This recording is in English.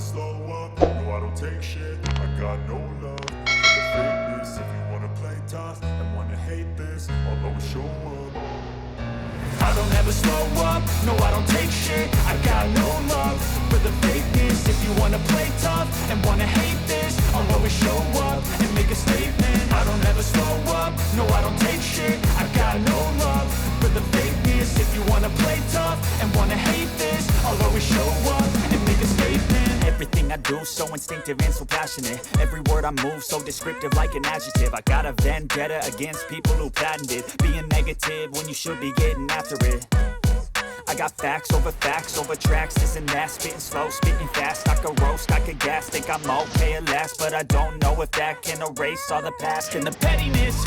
slow up, no I don't take shit. I got no love for the fakeness. If you wanna play tough and wanna hate this, I'll always show up. I don't ever slow up, no I don't take shit. I got no love for the fakeness. If you wanna play tough and wanna hate this, I'll always show up and make a statement. I don't ever slow up, no I don't take shit. I got no love for the fakeness. If you wanna play tough and wanna hate this, I'll always show up and make a statement. Everything I do so instinctive and so passionate. Every word I move so descriptive like an adjective. I got a vendetta against people who patented being negative when you should be getting after it. I got facts over tracks, this and that. Spitting slow, spitting fast, I could roast, I could gas. Think I'm okay at last, but I don't know if that can erase all the past and the pettiness.